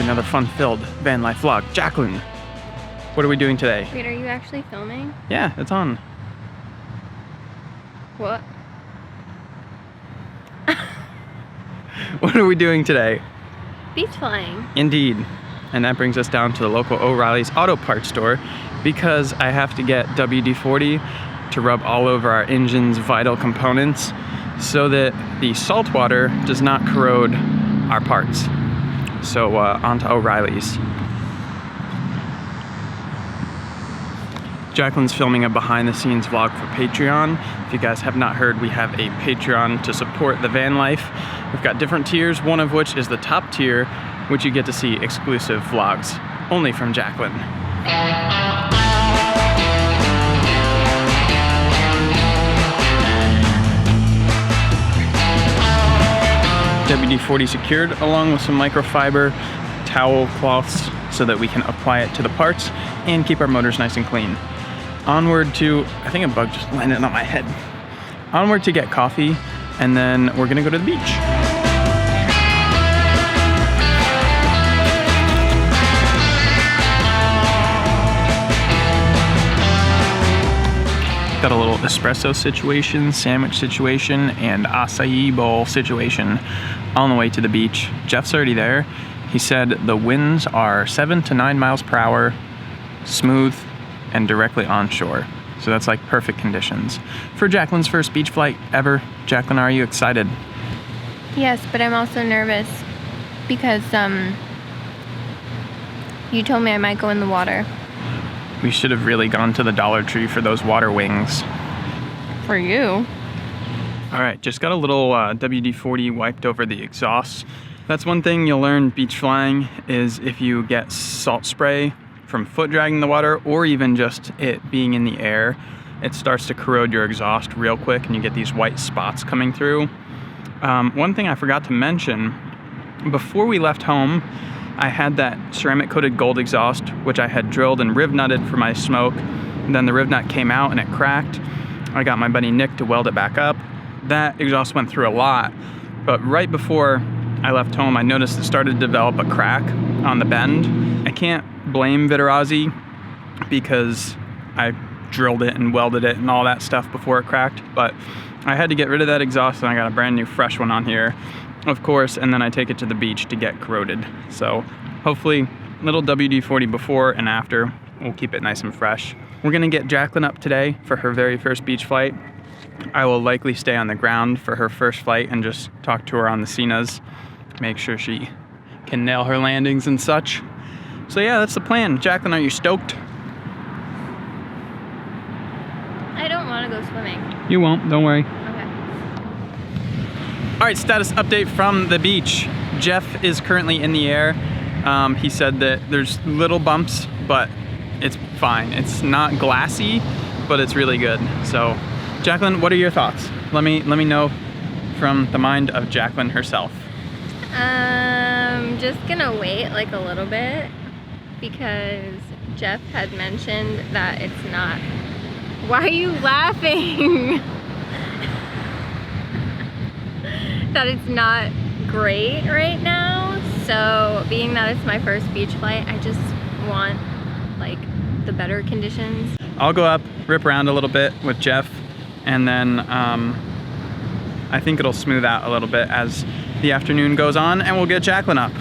another fun-filled van life vlog. Jacqueline, what are we doing today? Wait, are you actually filming? Yeah, it's on. What? What are we doing today? Beach flying. Indeed. And that brings us down to the local O'Reilly's auto parts store because I have to get WD-40 to rub all over our engine's vital components so that the salt water does not corrode our parts. So on to O'Reilly's. Jacqueline's filming a behind the scenes vlog for Patreon. If you guys have not heard, we have a Patreon to support the van life. We've got different tiers, one of which is the top tier, which you get to see exclusive vlogs only from Jacqueline. WD-40 secured along with some microfiber towel cloths so that we can apply it to the parts and keep our motors nice and clean. Onward to, I think a bug just landed on my head. Onward to get coffee, and then we're gonna go to the beach. Got a little espresso situation, sandwich situation, and acai bowl situation on the way to the beach. Jeff's already there. He said the winds are 7 to 9 miles per hour, smooth, and directly onshore. So that's like perfect conditions. For Jacqueline's first beach flight ever. Jacqueline, are you excited? Yes, but I'm also nervous because you told me I might go in the water. We should have really gone to the Dollar Tree for those water wings. For you. All right, just got a little WD-40 wiped over the exhaust. That's one thing you'll learn beach flying is if you get salt spray from foot dragging the water or even just it being in the air, it starts to corrode your exhaust real quick and you get these white spots coming through. One thing I forgot to mention, before we left home, I had that ceramic coated gold exhaust, which I had drilled and riv nutted for my smoke. And then the riv nut came out and it cracked. I got my buddy Nick to weld it back up. That exhaust went through a lot, but right before I left home, I noticed it started to develop a crack on the bend. I can't blame Vitarazi because I drilled it and welded it and all that stuff before it cracked, but I had to get rid of that exhaust and I got a brand new fresh one on here, of course, and then I take it to the beach to get corroded. So hopefully little WD-40 before and after will keep it nice and fresh. We're gonna get Jacqueline up today for her very first beach flight. I will likely stay on the ground for her first flight and just talk to her on the Cenas, make sure she can nail her landings and such. So yeah, that's the plan. Jacqueline, are you stoked? I don't want to go swimming. You won't, don't worry. Okay. All right, status update from the beach. Jeff is currently in the air. He said that there's little bumps, but it's fine. It's not glassy, but it's really good. So, Jacqueline, what are your thoughts? Let me know from the mind of Jacqueline herself. Just gonna wait like a little bit because Jeff had mentioned that it's not. Why are you laughing? That it's not great right now. So being that it's my first beach flight, I just want like the better conditions. I'll go up, rip around a little bit with Jeff, and then I think it'll smooth out a little bit as the afternoon goes on, and we'll get Jacqueline up.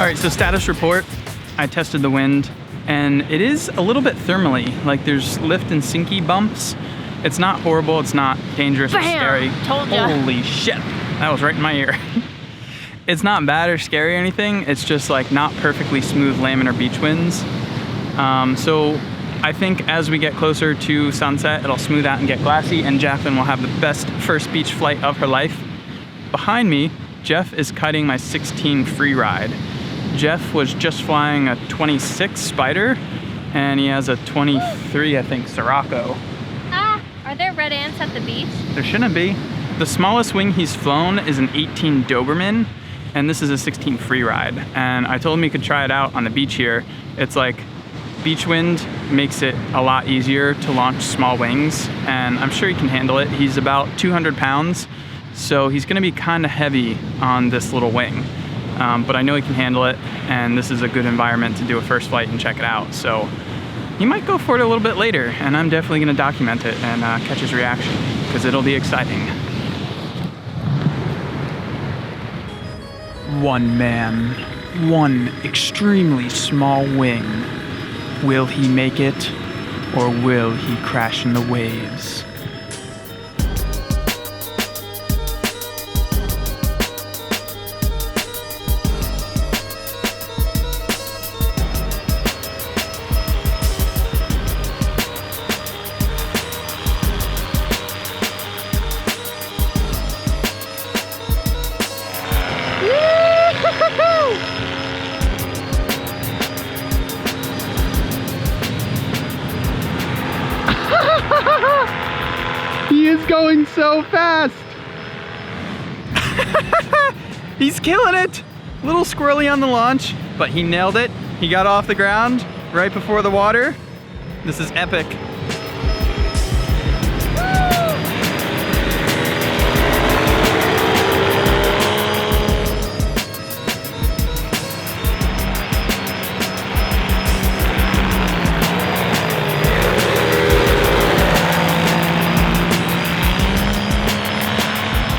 right, so status report. I tested the wind, and it is a little bit thermally. Like there's lift and sinky bumps. It's not horrible, it's not dangerous or scary. Told ya. Holy shit, that was right in my ear. It's not bad or scary or anything. It's just like not perfectly smooth laminar beach winds. So I think as we get closer to sunset, it'll smooth out and get glassy, and Jacqueline will have the best first beach flight of her life. Behind me, Jeff is kiting my 16 free ride. Jeff was just flying a 26 Spider, and he has a 23, I think, Sirocco. Ah, are there red ants at the beach? There shouldn't be. The smallest wing he's flown is an 18 Doberman, and this is a 16 free ride. And I told him he could try it out on the beach here. It's like beach wind makes it a lot easier to launch small wings, and I'm sure he can handle it. He's about 200 pounds, so he's gonna be kind of heavy on this little wing. But I know he can handle it, and this is a good environment to do a first flight and check it out. So he might go for it a little bit later, and I'm definitely gonna document it and catch his reaction, because it'll be exciting. One man, one extremely small wing. Will he make it, or will he crash in the waves? He is going so fast! He's killing it! A little squirrely on the launch, but he nailed it. He got off the ground right before the water. This is epic.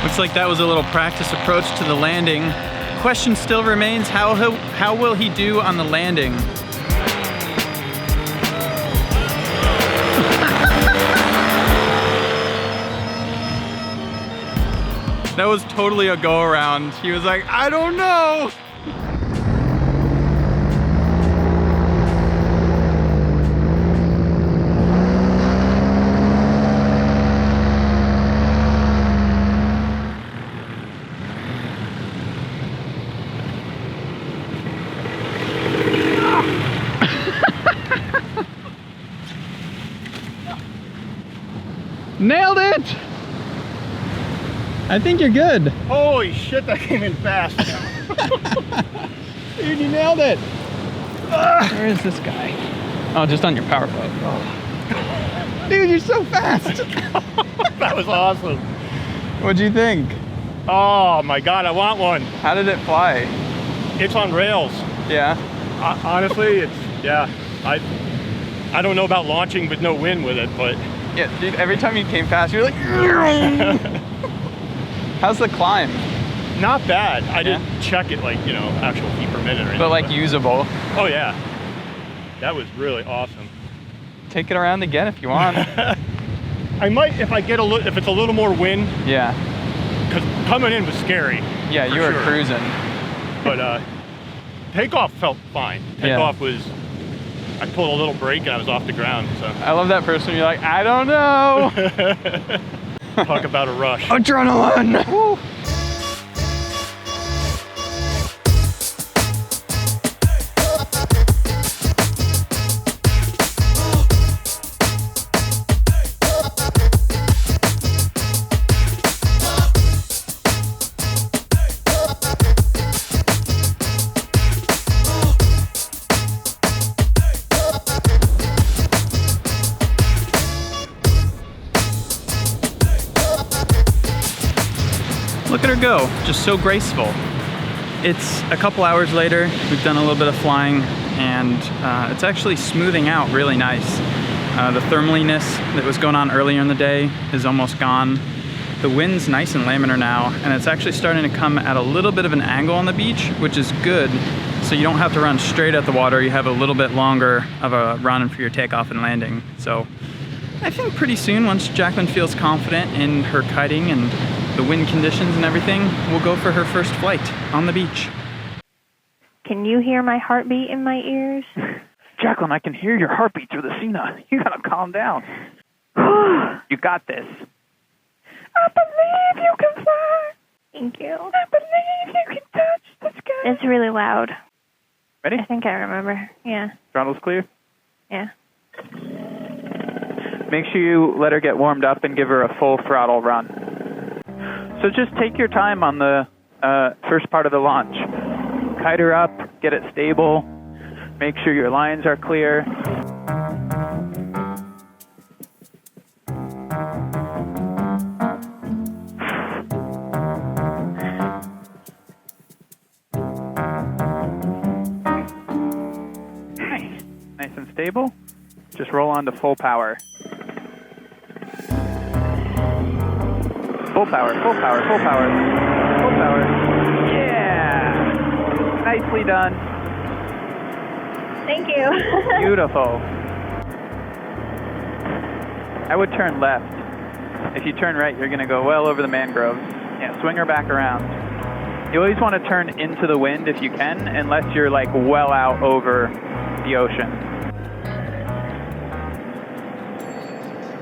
Looks like that was a little practice approach to the landing. Question still remains, how will he do on the landing? That was totally a go around. He was like, I don't know. Nailed it! I think you're good. Holy shit, that came in fast. Dude, you nailed it. Where is this guy? Oh, just on your power boat. Oh. Dude, you're so fast. That was awesome. What'd you think? Oh my God, I want one. How did it fly? It's on rails. Yeah. Honestly, it's, yeah. I don't know about launching with no wind with it, but. Yeah, dude, every time you came fast, you were like, how's the climb? Not bad. I didn't check it like, you know, actual feet per minute or anything. But like usable. Oh yeah. That was really awesome. Take it around again if you want. I might if I get if it's a little more wind. Yeah. Because coming in was scary. Yeah, you were cruising. But takeoff felt fine. Takeoff was, I pulled a little brake and I was off the ground. So I love that person. You're like, I don't know. Talk about a rush. Adrenaline. Woo. Look at her go, just so graceful. It's a couple hours later, we've done a little bit of flying, and it's actually smoothing out really nice. The thermaliness that was going on earlier in the day is almost gone. The wind's nice and laminar now, and it's actually starting to come at a little bit of an angle on the beach, which is good, so you don't have to run straight at the water. You have a little bit longer of a run for your takeoff and landing. So I think pretty soon, once Jacqueline feels confident in her kiting and the wind conditions and everything, we'll go for her first flight on the beach. Can you hear my heartbeat in my ears? Jacqueline, I can hear your heartbeat through the Cena. You gotta calm down. You got this. I believe you can fly. Thank you. I believe you can touch the sky. It's really loud. Ready? I think I remember. Yeah. Throttle's clear. Yeah. Make sure you let her get warmed up and give her a full throttle run. So just take your time on the first part of the launch. Kite her up, get it stable, make sure your lines are clear. Nice and stable. Just roll on to full power. Full power, full power, full power, full power. Yeah! Nicely done. Thank you. Beautiful. I would turn left. If you turn right, you're going to go well over the mangroves. Yeah, swing her back around. You always want to turn into the wind if you can, unless you're like well out over the ocean.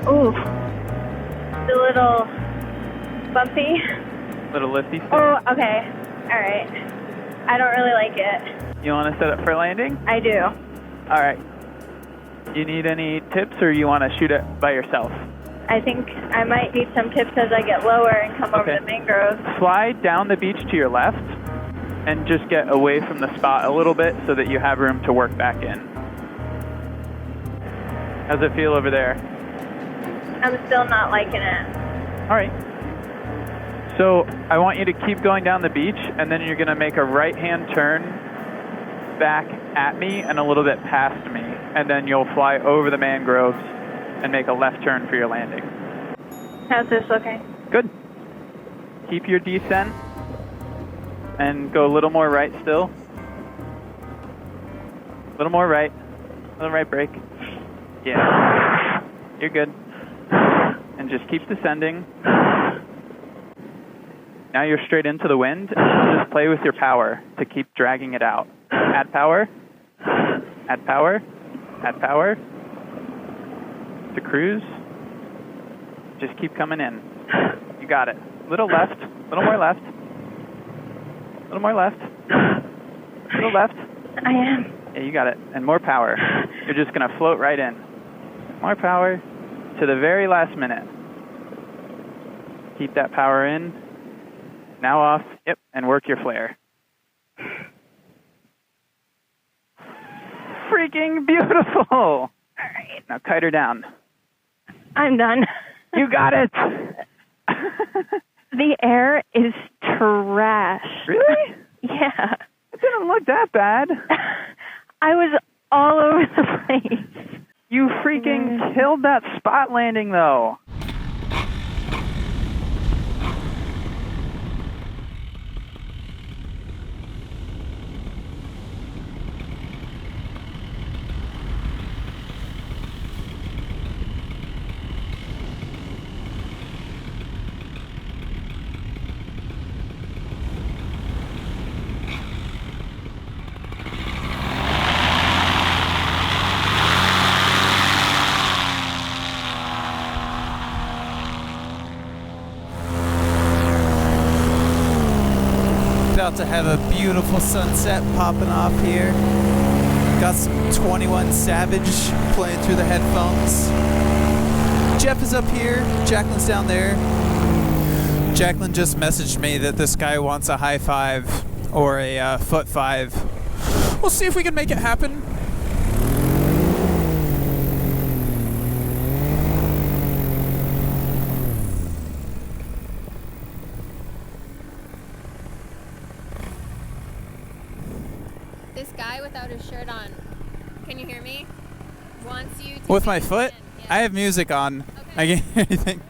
Ooh. It's a little bumpy. Little lifty. Oh, okay. All right. I don't really like it. You want to set up for landing? I do. All right. You need any tips, or you want to shoot it by yourself? I think I might need some tips as I get lower and come over the mangroves. Fly down the beach to your left and just get away from the spot a little bit so that you have room to work back in. How's it feel over there? I'm still not liking it. All right. So I want you to keep going down the beach, and then you're going to make a right-hand turn back at me and a little bit past me, and then you'll fly over the mangroves and make a left turn for your landing. How's this looking? Good. Keep your descent and go a little more right still. A little more right. A little right brake. Yeah. You're good. And just keep descending. Now you're straight into the wind. Just play with your power to keep dragging it out. Add power. Add power. Add power. To cruise. Just keep coming in. You got it. Little left. Little more left. Little more left. Little left. I am. Yeah, you got it. And more power. You're just going to float right in. More power to the very last minute. Keep that power in. Now off. Yep. And work your flare. Freaking beautiful. All right. Now kite her down. I'm done. You got it. The air is trash. Really? Yeah. It didn't look that bad. I was all over the place. You freaking killed that spot landing, though. About to have a beautiful sunset popping off here. Got some 21 Savage playing through the headphones. Jeff is up here, Jacqueline's down there. Jacqueline just messaged me that this guy wants a high five or a foot five. We'll see if we can make it happen. This guy without his shirt on, can you hear me? Wants you to With my foot? Yeah. I have music on. Okay. I can't hear anything.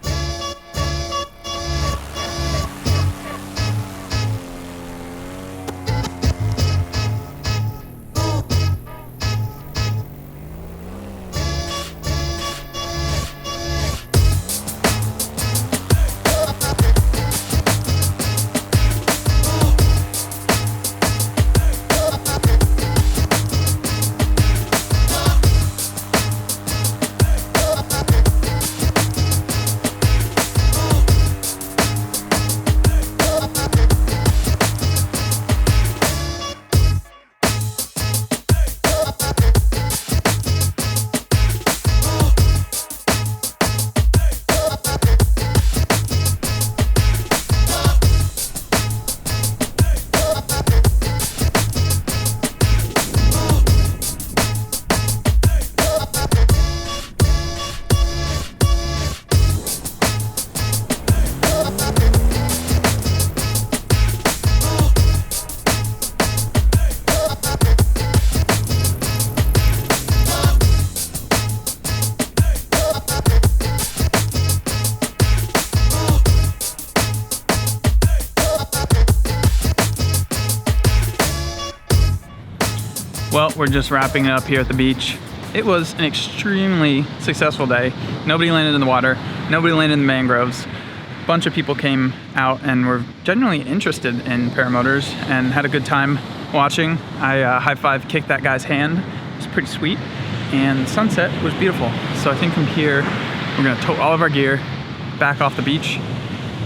Well, we're just wrapping it up here at the beach. It was an extremely successful day. Nobody landed in the water, nobody landed in the mangroves. A bunch of people came out and were genuinely interested in paramotors and had a good time watching. I high-five kicked that guy's hand. It was pretty sweet. And the sunset was beautiful. So I think from here, we're gonna tote all of our gear back off the beach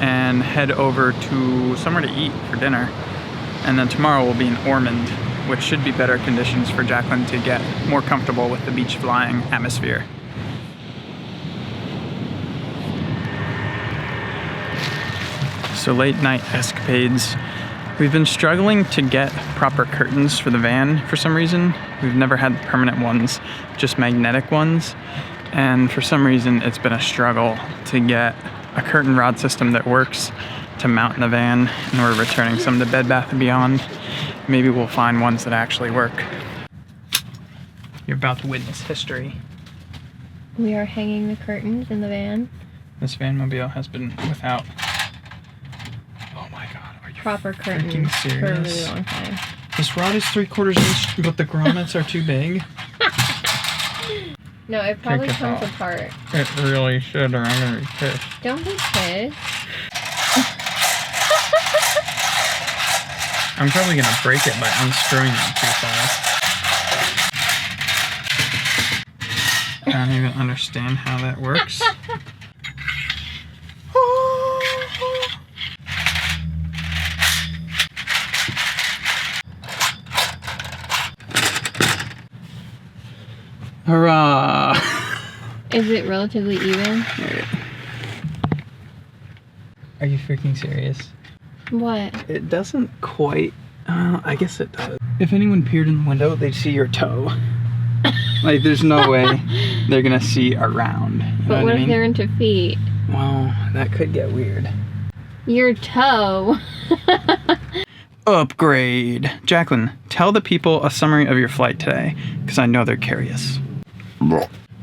and head over to somewhere to eat for dinner. And then tomorrow we'll be in Ormond, which should be better conditions for Jacqueline to get more comfortable with the beach flying atmosphere. So late night escapades. We've been struggling to get proper curtains for the van for some reason. We've never had permanent ones, just magnetic ones. And for some reason, it's been a struggle to get a curtain rod system that works to mount in the van, and we're returning some to Bed Bath & Beyond. Maybe we'll find ones that actually work. You're about to witness history. We are hanging the curtains in the van. This vanmobile has been without, oh my God, are you Proper curtains freaking serious? for a really long time. This rod is 3/4 inch, but the grommets are too big. No, it probably Take it comes off. apart. It really should, or I'm gonna be pissed. Don't be pissed. I'm probably gonna break it by unscrewing it too fast. I don't even understand how that works. Hurrah! Is it relatively even? Are you freaking serious? What? It doesn't quite. I guess it does. If anyone peered in the window, they'd see your toe. Like, there's no way they're gonna see around. You know But what I if mean? they're into feet? Well, that could get weird. Your toe. Upgrade. Jacqueline, tell the people a summary of your flight today, because I know they're curious.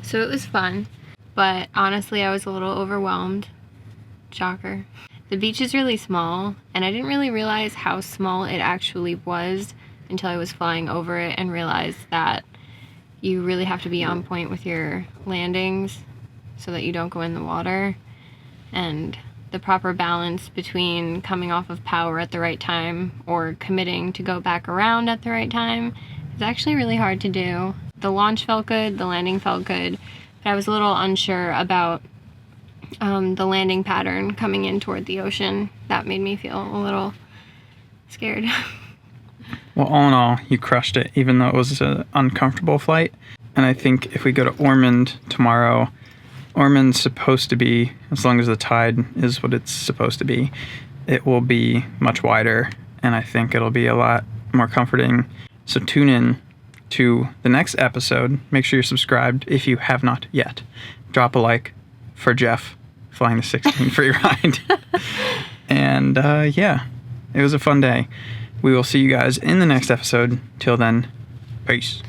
So it was fun, but honestly I was a little overwhelmed. Shocker. The beach is really small, and I didn't really realize how small it actually was until I was flying over it and realized that you really have to be on point with your landings so that you don't go in the water, and the proper balance between coming off of power at the right time or committing to go back around at the right time is actually really hard to do. The launch felt good, the landing felt good, but I was a little unsure about the landing pattern coming in toward the ocean. That made me feel a little scared. Well, all in all, you crushed it, even though it was an uncomfortable flight. And I think if we go to Ormond tomorrow, Ormond's supposed to be, as long as the tide is what it's supposed to be, it will be much wider, and I think it'll be a lot more comforting. So tune in to the next episode. Make sure you're subscribed if you have not yet. Drop a like for Jeff flying the 16 free ride. And yeah, it was a fun day. We will see you guys in the next episode. Till then, peace.